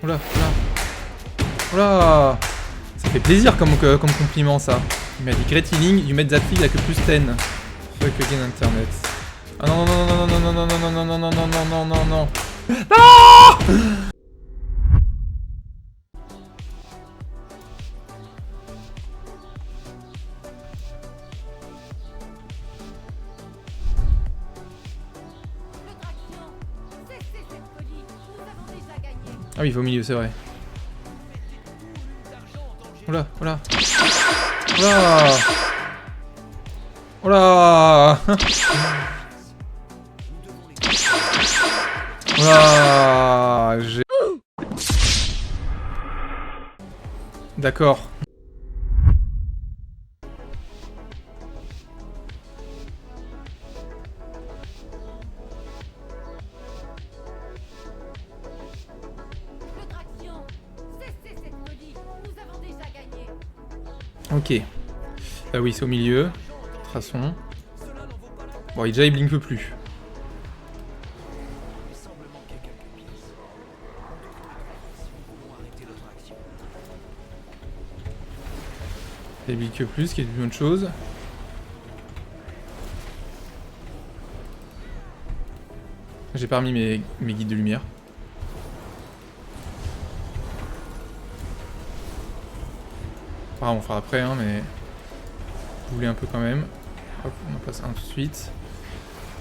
Oula, oula. Oula. Ça fait plaisir comme compliment ça. Il m'a dit great healing, you made that feel like a plus 10. Fuck again internet. Ah non non non non non non non non non non non non non non non. Ah! Ah oui, il va au milieu, c'est vrai. Oula, oula. Oula. Oula. Oula. J'ai... D'accord. Ok. Ah oui, c'est au milieu. Traçons. Bon, déjà il blink plus. Il blink plus, ce qui est une bonne chose. J'ai pas remis mes guides de lumière. Enfin, on fera après, hein, mais... Vous voulez un peu quand même. Hop, on en passe un tout de suite.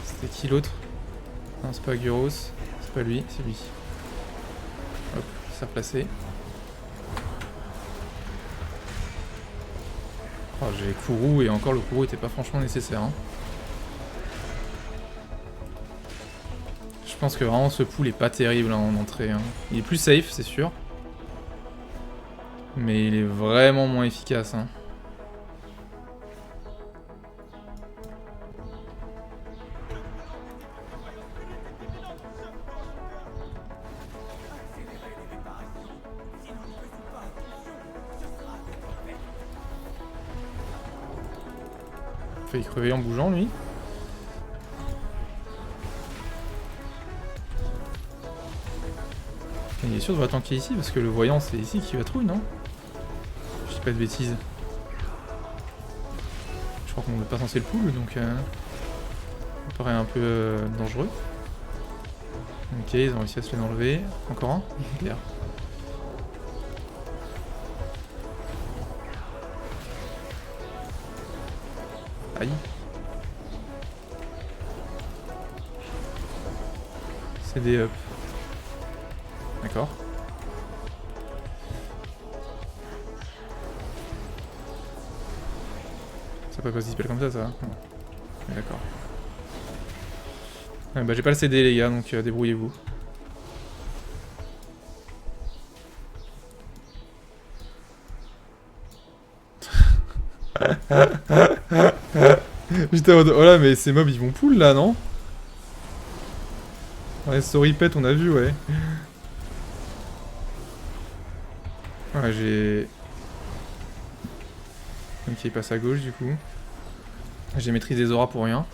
C'était qui l'autre? Non, c'est pas Aguros. C'est pas lui, c'est lui. Hop, c'est replacé. Oh, j'ai Kourou et encore le Kourou était pas franchement nécessaire. Hein. Je pense que vraiment ce pool est pas terrible hein, en entrée. Hein. Il est plus safe, c'est sûr. Mais il est vraiment moins efficace. Hein. Il fait crever en bougeant lui. Il est sûr de tanker ici parce que le voyant c'est ici qu'il va trouver, non? Je dis pas de bêtises. Je crois qu'on n'est pas censé le pull donc ça me paraît un peu dangereux. Ok, ils ont réussi à se l'enlever. Encore un? Bien. Aïe. C'est des up. D'accord. Ça peut pas se dispel comme ça, ça. D'accord. Bah j'ai pas le CD les gars, donc débrouillez-vous. J'étais en mode, oh là mais ces mobs ils vont pull là non? Ouais, sorry pet on a vu ouais. Ouais j'ai... Ok il passe à gauche du coup. J'ai maîtrisé Zora pour rien.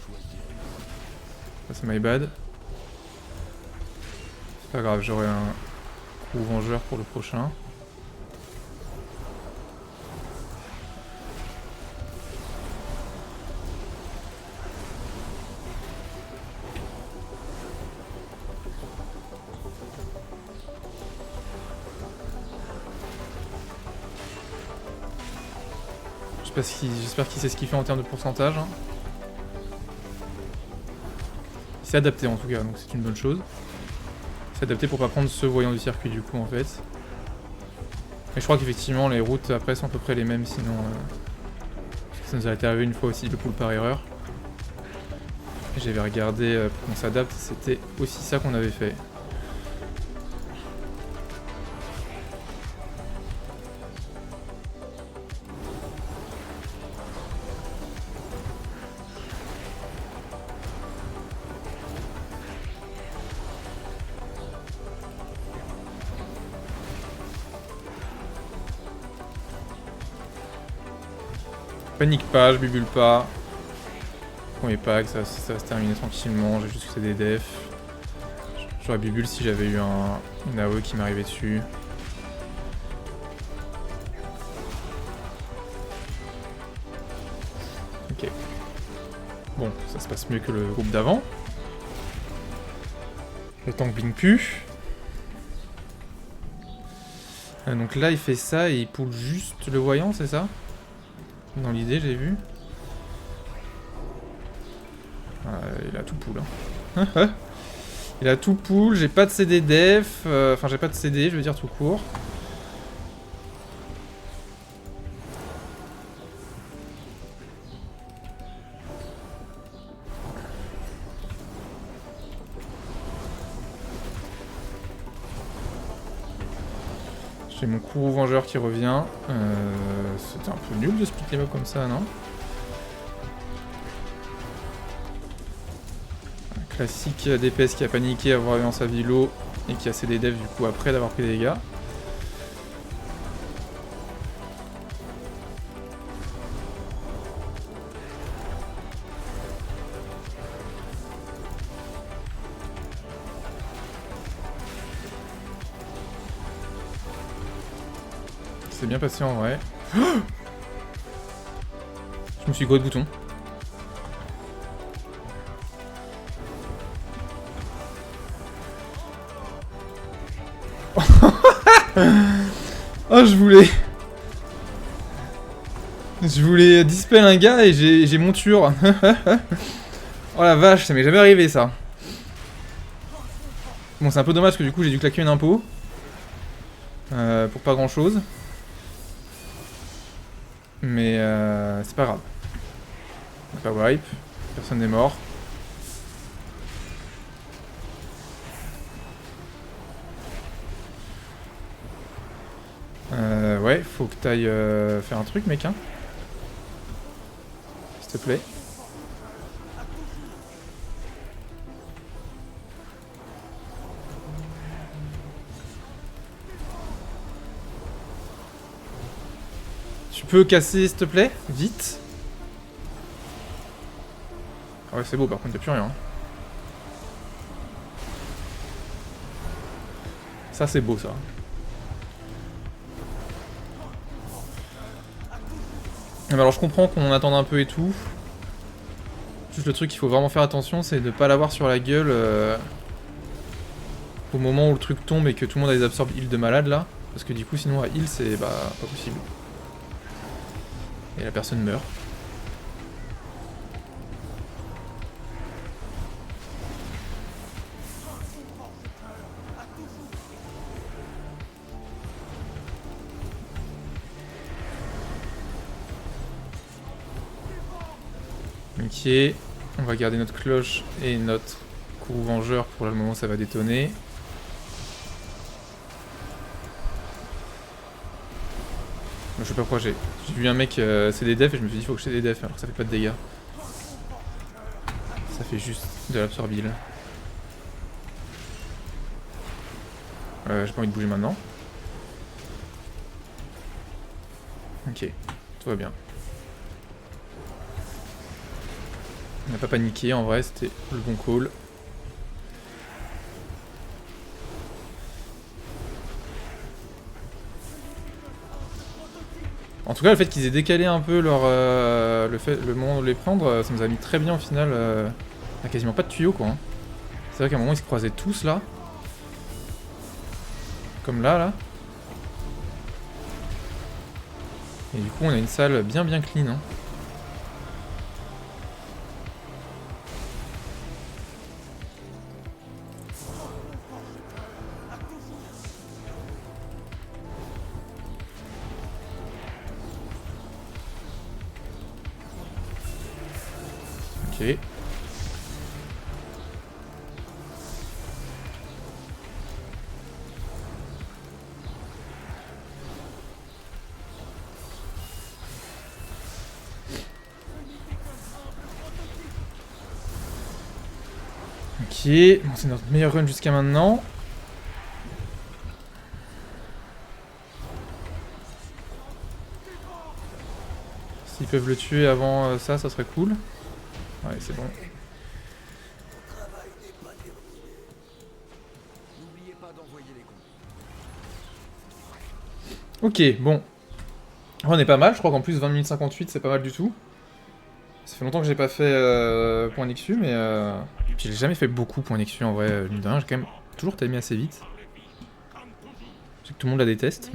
Ça c'est my bad. C'est pas grave, j'aurai un coup vengeur pour le prochain. J'espère qu'il sait ce qu'il fait en termes de pourcentage. Hein. Il s'est adapté en tout cas, donc c'est une bonne chose. Il s'est adapté pour pas prendre ce voyant du circuit du coup en fait. Mais je crois qu'effectivement les routes après sont à peu près les mêmes sinon... Ça nous a été arrivé une fois aussi le pull par erreur. J'avais regardé pour qu'on s'adapte, c'était aussi ça qu'on avait fait. Panique pas, je bubule pas. Premier pack, ça va se terminer tranquillement, j'ai juste que c'est des defs. J'aurais bubule si j'avais eu une AOE qui m'arrivait dessus. Ok. Bon, ça se passe mieux que le groupe d'avant. Le tank bing pu. Donc là, il fait ça et il pull juste le voyant, c'est ça? Dans l'idée, j'ai vu. Il a tout pull. Hein. Il a tout pull, j'ai pas de CD def. Enfin, j'ai pas de CD, je veux dire tout court. J'ai mon courroux vengeur qui revient. C'était un peu nul de split les mobs comme ça, non? Un classique DPS qui a paniqué à avoir eu en sa vie l'eau et qui a CD dev du coup après d'avoir pris des dégâts. C'est bien passé en vrai. Je me suis gros de bouton. Oh, je voulais dispel un gars et j'ai monture. Oh la vache, ça m'est jamais arrivé ça. Bon, c'est un peu dommage parce que du coup j'ai dû claquer une impôt. Pour pas grand chose. Mais c'est pas grave. Pas wipe, personne n'est mort. Ouais, faut que t'ailles faire un truc, mec, hein. S'il te plaît. Tu peux casser, s'il te plaît? Vite. Ah ouais, c'est beau, par contre, y'a plus rien. Ça, c'est beau, ça. Alors je comprends qu'on attende un peu et tout. Juste le truc qu'il faut vraiment faire attention, c'est de pas l'avoir sur la gueule au moment où le truc tombe et que tout le monde a des absorbes heal de malade là. Parce que du coup sinon à heal c'est pas possible. Et la personne meurt. Ok, on va garder notre cloche et notre courroux vengeur pour le moment ça va détonner. Je sais pas pourquoi j'ai vu un mec c'est des defs et je me suis dit faut que je des defs alors que ça fait pas de dégâts. Ça fait juste de l'absorbile. J'ai pas envie de bouger maintenant. Ok, tout va bien. On n'a pas paniqué, en vrai, c'était le bon call. En tout cas, le fait qu'ils aient décalé un peu leur, le moment de les prendre, ça nous a mis très bien au final. On a quasiment pas de tuyaux, quoi. Hein. C'est vrai qu'à un moment, ils se croisaient tous, là. Comme là. Et du coup, on a une salle bien clean, hein. Ok. Ok, bon, c'est notre meilleur run jusqu'à maintenant. S'ils peuvent le tuer avant ça serait cool. Ouais, c'est bon. Ok, bon. On est pas mal, je crois qu'en plus 20 minutes 58 c'est pas mal du tout. Ça fait longtemps que j'ai pas fait point Nexu, mais puis j'ai jamais fait beaucoup point Nexu en vrai, mine de rien, j'ai quand même toujours timé assez vite. Je sais que tout le monde la déteste,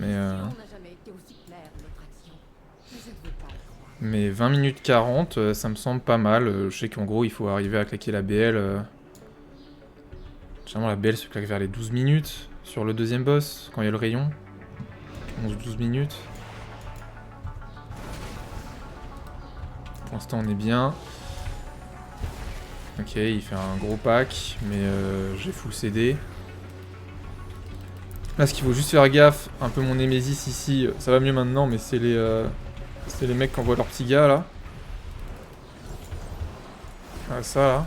mais 20 minutes 40, ça me semble pas mal. Je sais qu'en gros il faut arriver à claquer la BL. Généralement la BL se claque vers les 12 minutes sur le deuxième boss, quand il y a le rayon. 11-12 minutes. Pour l'instant on est bien. Ok, il fait un gros pack, mais j'ai full CD. Là ce qu'il faut juste faire gaffe, un peu mon Némésis ici, ça va mieux maintenant, mais c'est les mecs qui envoient leurs petits gars là. Ah, ça là.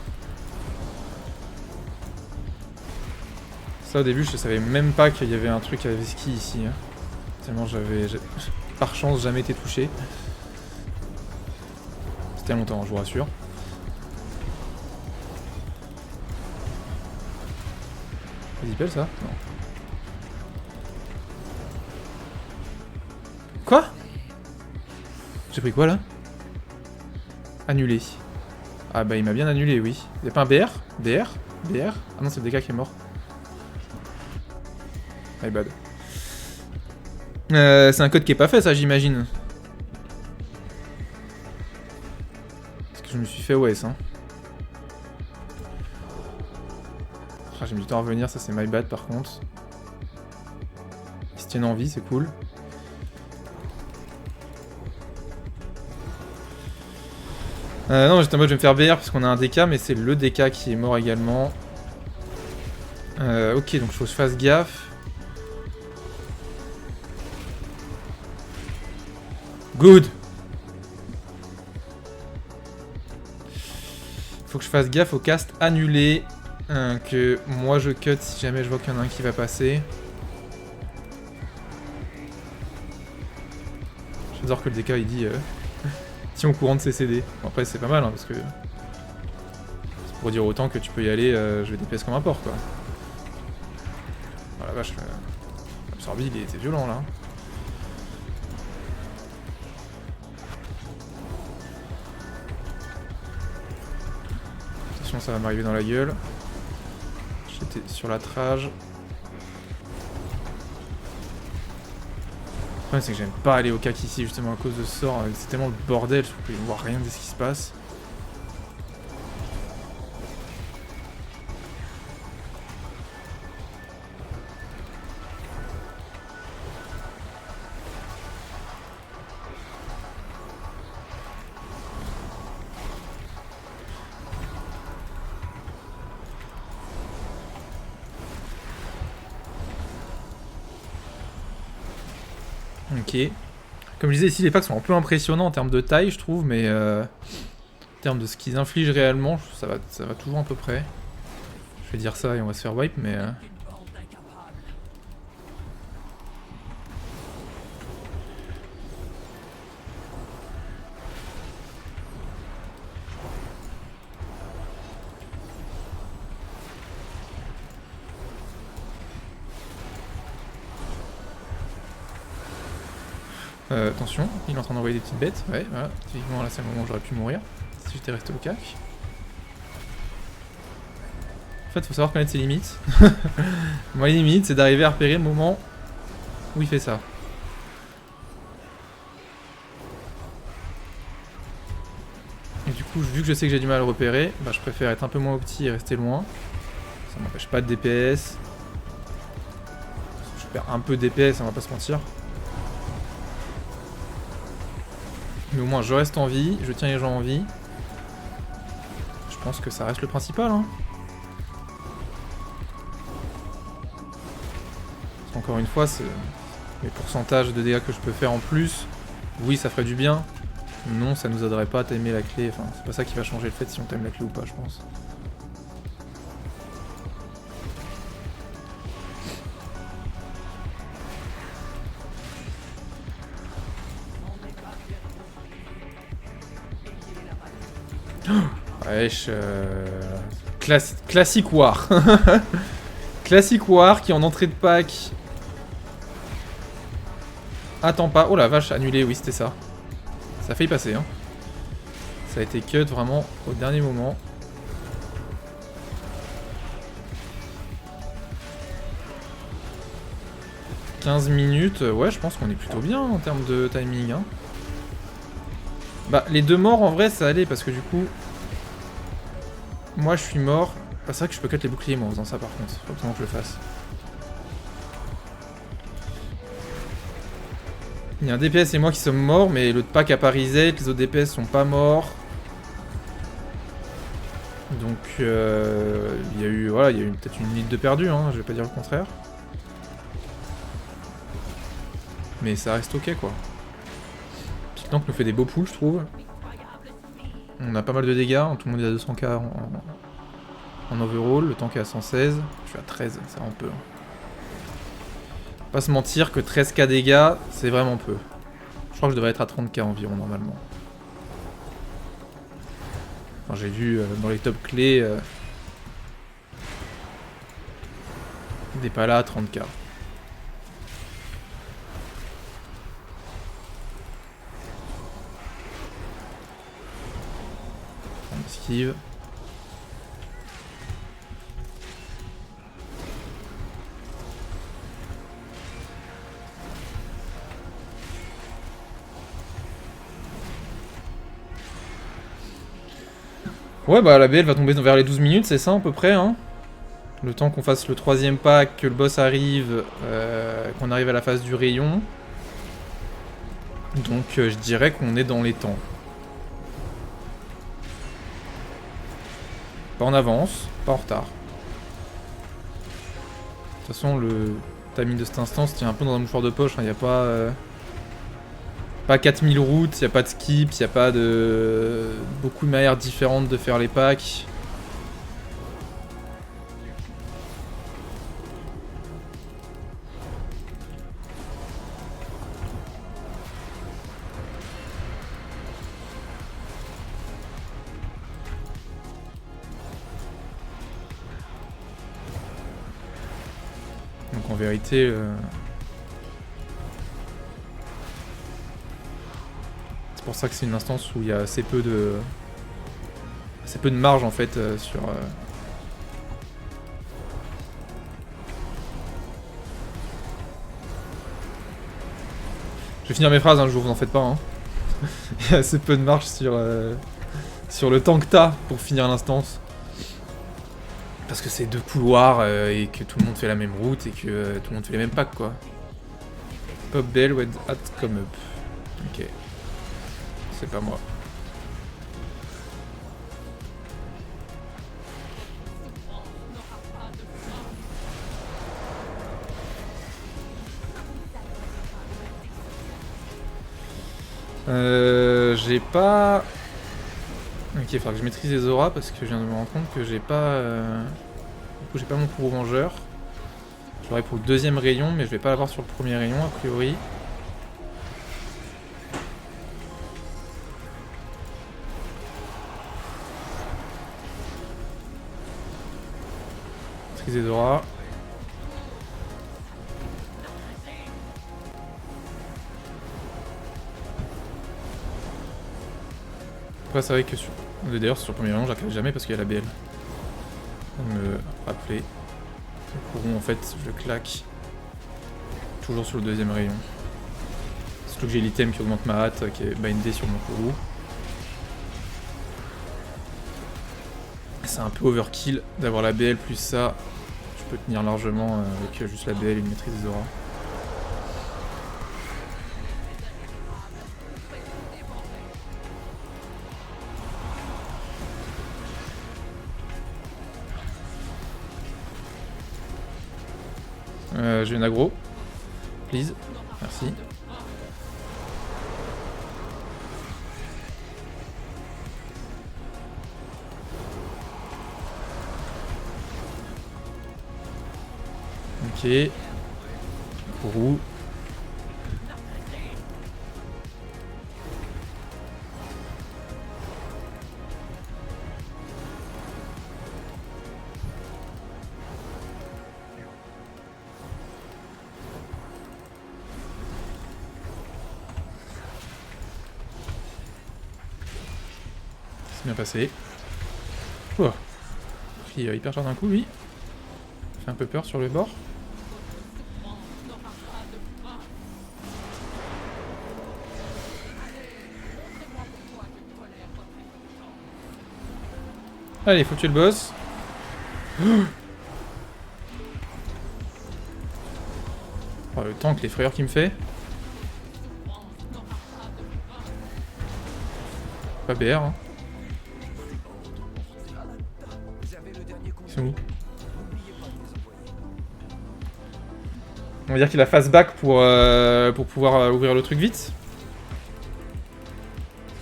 Ça au début je savais même pas qu'il y avait un truc avec ski ici. Hein. Tellement j'avais par chance jamais été touché. C'était longtemps, je vous rassure. C'est Dispel ça? Non. Quoi? J'ai pris quoi là? Annulé. Ah bah il m'a bien annulé, oui. Y'a pas un BR? BR? BR? Ah non, c'est le DK qui est mort. My bad. C'est un code qui est pas fait ça, j'imagine. Parce que je me suis fait OS, hein. Ah, j'ai mis du temps à revenir, ça c'est my bad par contre. Ils se tiennent en vie, c'est cool. Non, j'étais en mode je vais me faire BR parce qu'on a un DK, mais c'est le DK qui est mort également. Ok, donc il faut que je fasse gaffe. Good. Faut que je fasse gaffe au cast annulé. Que moi je cut si jamais je vois qu'il y en a un qui va passer. J'adore que le DK il dit tiens au courant de ses CD. Bon, après c'est pas mal hein, parce que c'est pour dire autant que tu peux y aller, je vais DPS comme un porc quoi. Oh la vache, l'absorbi il était violent là. Attention ça va m'arriver dans la gueule. J'étais sur la trage. Le problème c'est que j'aime pas aller au cac ici justement à cause de ce sort, c'est tellement le bordel, je trouve qu'il ne voit rien de ce qui se passe. Ok. Comme je disais ici, les packs sont un peu impressionnants en termes de taille, je trouve, mais en termes de ce qu'ils infligent réellement, ça va toujours à peu près. Je vais dire ça et on va se faire wipe, mais... attention, il est en train d'envoyer des petites bêtes. Ouais, voilà. Typiquement, là, c'est le moment où j'aurais pu mourir. Si j'étais resté au cac. En fait, faut savoir connaître ses limites. Moi, les limites, c'est d'arriver à repérer le moment où il fait ça. Et du coup, vu que je sais que j'ai du mal à le repérer, bah, je préfère être un peu moins opti et rester loin. Ça m'empêche pas de DPS. Je perds un peu de DPS, on va pas se mentir. Mais au moins je reste en vie, je tiens les gens en vie. Je pense que ça reste le principal. Hein. Encore une fois, c'est les pourcentages de dégâts que je peux faire en plus. Oui, ça ferait du bien. Non, ça nous aiderait pas à timer la clé. Enfin, c'est pas ça qui va changer le fait si on time la clé ou pas, je pense. Wesh, classique war. Classic War qui en entrée de pack. Attends pas. Oh la vache, annulé, oui c'était ça. Ça a failli passer hein. Ça a été cut vraiment au dernier moment. « 15 minutes, ouais je pense qu'on est plutôt bien en termes de timing hein. Bah les deux morts en vrai ça allait parce que du coup... Moi je suis mort. Ah, c'est vrai que je peux cut les boucliers moi en faisant ça par contre. Faut absolument que je le fasse. Il y a un DPS et moi qui sommes morts, mais l'autre pack a pas reset, les autres DPS sont pas morts. Donc il y a eu, voilà, il y a eu peut-être une minute de perdu, hein, je vais pas dire le contraire. Mais ça reste ok quoi. Petit tank nous fait des beaux pulls je trouve. On a pas mal de dégâts, tout le monde est à 200k en overall, le tank est à 116, je suis à 13, ça rend peu. Pas se mentir que 13k dégâts, c'est vraiment peu. Je crois que je devrais être à 30k environ normalement. Enfin, j'ai vu dans les top clés des palas à 30k. On esquive. Ouais bah la BL va tomber vers les 12 minutes, c'est ça à peu près hein. Le temps qu'on fasse le troisième pack, que le boss arrive, qu'on arrive à la phase du rayon. Donc je dirais qu'on est dans les temps. Pas en avance, pas en retard. De toute façon le timing de cette instance tient un peu dans un mouchoir de poche, il n'y a pas... Pas 4000 routes, il n'y a pas de skip, il n'y a pas de... beaucoup de manières différentes de faire les packs. Donc en vérité... C'est pour ça que c'est une instance où il y a assez peu de marge en fait sur... Je vais finir mes phrases, hein, je vous en faites pas. Hein. Il y a assez peu de marge sur le temps que t'as pour finir l'instance. Parce que c'est deux couloirs et que tout le monde fait la même route et que tout le monde fait les mêmes packs quoi. Pop bell, when hat come up. Ok. C'est pas moi. J'ai pas... Ok, il faudra que je maîtrise les auras parce que je viens de me rendre compte que j'ai pas... Du coup j'ai pas mon courroux vengeur. Je l'aurai pour le deuxième rayon mais je vais pas l'avoir sur le premier rayon a priori. Maîtriser Dora. Après c'est vrai que sur... D'ailleurs sur le premier rayon j'arrive jamais parce qu'il y a la BL. Pour me rappeler. Le courroux en fait je le claque. Toujours sur le deuxième rayon. Surtout que j'ai l'item qui augmente ma hâte qui est bindé sur mon courroux. C'est un peu overkill d'avoir la BL plus ça. Je peux tenir largement avec juste la BL et une maîtrise des auras. J'ai une aggro. Please. Merci. Ok. Courroux. C'est bien passé. Oh. Pris hyper cher d'un coup, lui. Fait un peu peur sur le bord. Allez, faut tuer le boss. Oh, le tank, les frayeurs qu'il me fait. Pas BR, hein. Ils sont où? On va dire qu'il a fast back pour pouvoir ouvrir le truc vite.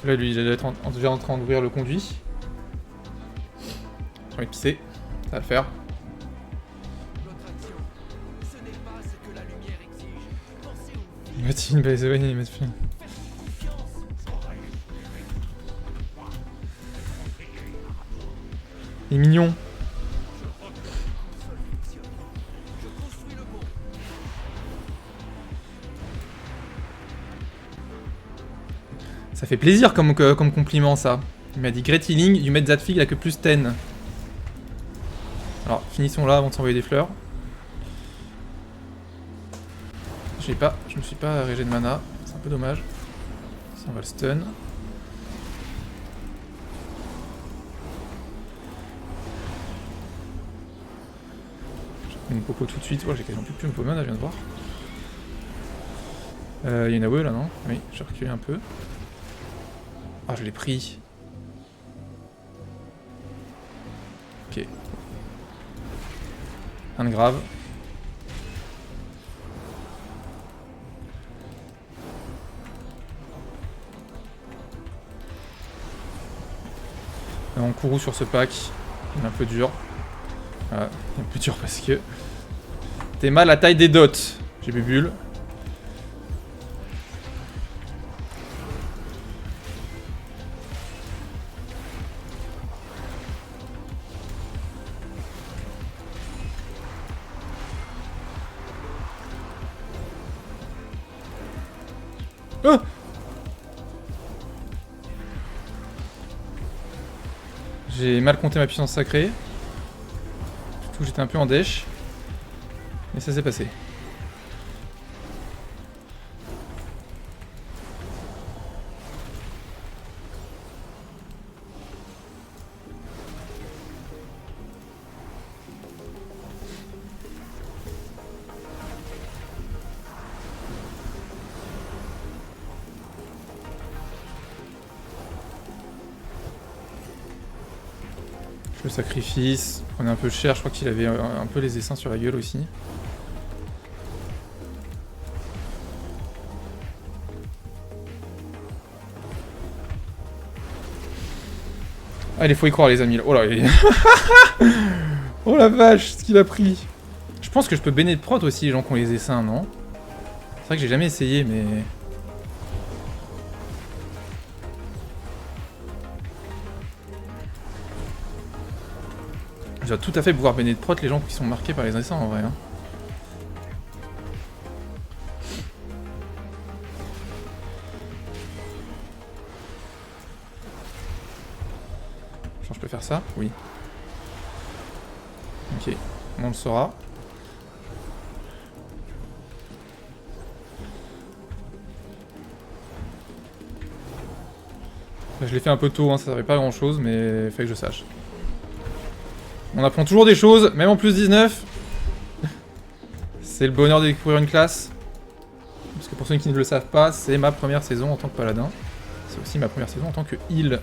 Là, lui, il est déjà en train d'ouvrir le conduit. J'ai envie de pisser. Ça va le faire. Mathilde, Mathilde. Il est mignon. Ça fait plaisir comme compliment, ça. Il m'a dit Great Healing, you made that fig like a plus 10. Alors, finissons là avant de s'envoyer des fleurs. Je me suis pas régé de mana, c'est un peu dommage. Ça, on va le stun. J'ai une popo tout de suite. Oh, j'ai quasiment plus de mana, je viens de voir. Il y a une AOE là, non? Oui, j'ai reculé un peu. Ah, je l'ai pris. Ok. Rien de grave. On court sur ce pack. Il est un peu dur. Voilà, un peu dur parce que... T'es mal à la taille des dots. J'ai bubule. Oh! J'ai mal compté ma puissance sacrée. Surtout que j'étais un peu en dèche. Mais ça s'est passé. Je le sacrifice, on est un peu cher, je crois qu'il avait un peu les essaims sur la gueule aussi. Allez, faut y croire les amis. Oh là, oh la vache, ce qu'il a pris. Je pense que je peux béné de prot aussi les gens qui ont les essaims, non? C'est vrai que j'ai jamais essayé, mais... Je dois tout à fait pouvoir béné de prot les gens qui sont marqués par les essaims en vrai. Hein. Genre je peux faire ça? Oui. Ok, on le saura. Là, je l'ai fait un peu tôt, hein, ça servait pas à grand chose, mais il fallait que je sache. On apprend toujours des choses, même en plus 19. C'est le bonheur de découvrir une classe. Parce que pour ceux qui ne le savent pas, c'est ma première saison en tant que paladin. C'est aussi ma première saison en tant que heal.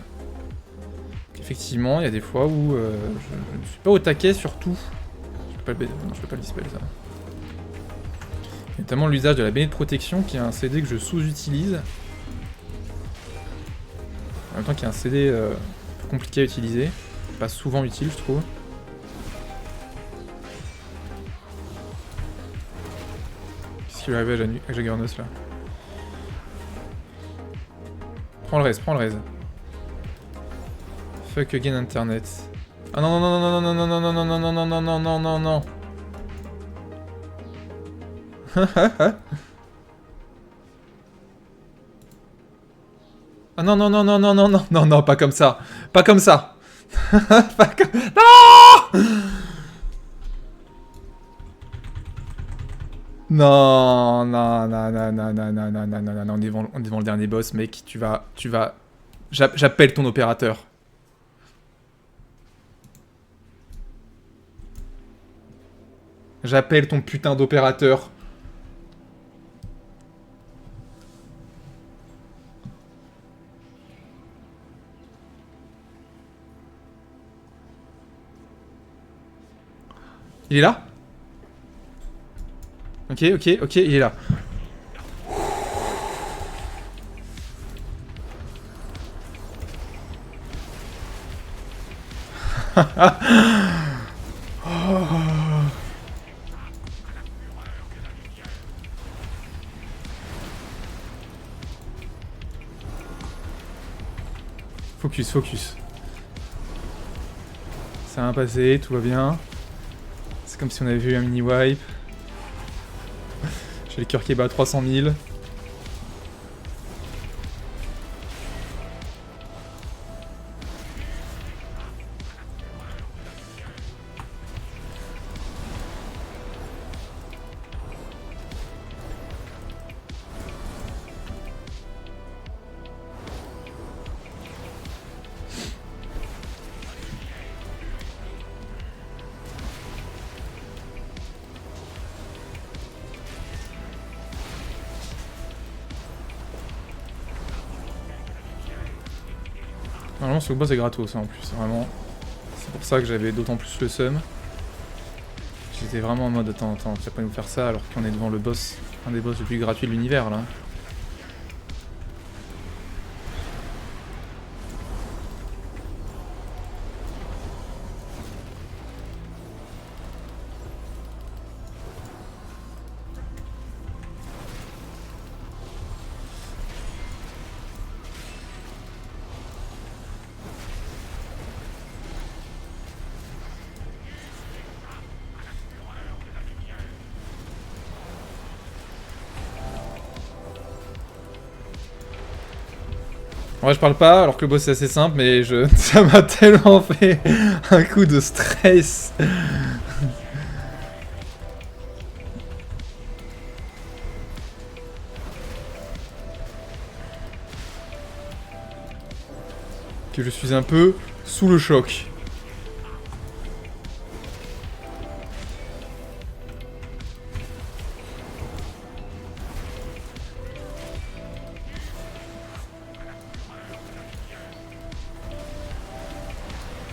Effectivement, il y a des fois où je ne suis pas au taquet sur tout. Je peux pas le dispel ça. Notamment l'usage de la béné de protection qui est un CD que je sous-utilise. En même temps qu'il y a un CD un peu compliqué à utiliser. Pas souvent utile je trouve. Qu'est-ce qui lui arrive à Jaggernos là? Prends le raise, prends le raise. Fuck again internet. Ah non non non non non non non non non non non non non non non non non. Ah non, non, non, non, non, non, non, non, non, pas comme ça. Pas comme ça. Pas comme... Non. Non, non, non, non, non, non, non, non, non, non, non, on est devant le dernier boss, mec. Tu vas... J'appelle ton opérateur. J'appelle ton putain d'opérateur. Il est là? Ok, ok, ok, il est là. Focus, focus. Ça va passer, tout va bien. C'est comme si on avait vu un mini wipe. J'ai le cœur qui bat à 300 000. Normalement ce boss est gratos hein, en plus, vraiment. C'est pour ça que j'avais d'autant plus le seum. J'étais vraiment en mode attends, tu vas pas nous faire ça alors qu'on est devant le boss, un des boss les plus gratuits de l'univers là. En vrai je parle pas alors que le boss est assez simple mais ça m'a tellement fait un coup de stress. Que je suis un peu sous le choc.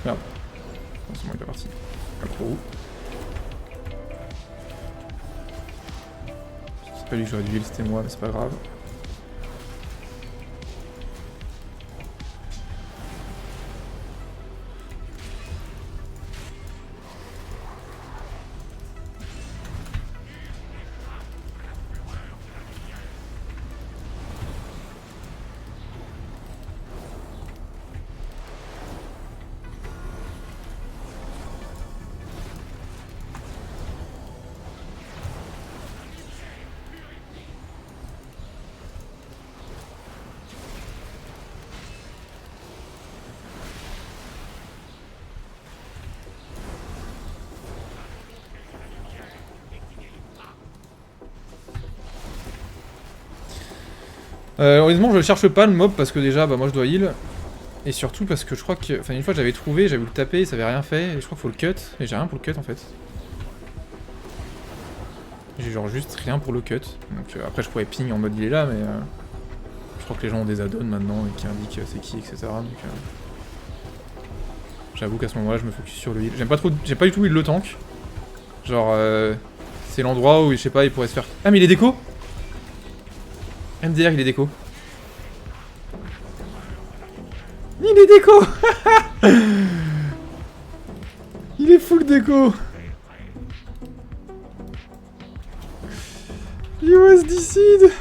Merde. Non, c'est moi qui est parti. Accro. C'est pas lui que j'aurais dû heal, c'était moi, mais c'est pas grave. Honnêtement, je le cherche pas le mob parce que déjà, bah moi je dois heal. Et surtout parce que je crois que. Enfin, une fois j'avais trouvé, j'avais voulu le taper, ça avait rien fait. Et je crois qu'il faut le cut. Et j'ai rien pour le cut en fait. J'ai genre juste rien pour le cut. Donc après, je pourrais ping en mode il est là, mais. Je crois que les gens ont des add-ons maintenant et qui indiquent c'est qui, etc. Donc. J'avoue qu'à ce moment-là, je me focus sur le heal. J'aime pas trop. J'ai pas du tout heal le tank. Genre. C'est l'endroit où, je sais pas, il pourrait se faire. Ah, mais il est déco! MDR, il est déco. Il est déco. Il est full déco. He was DC'd.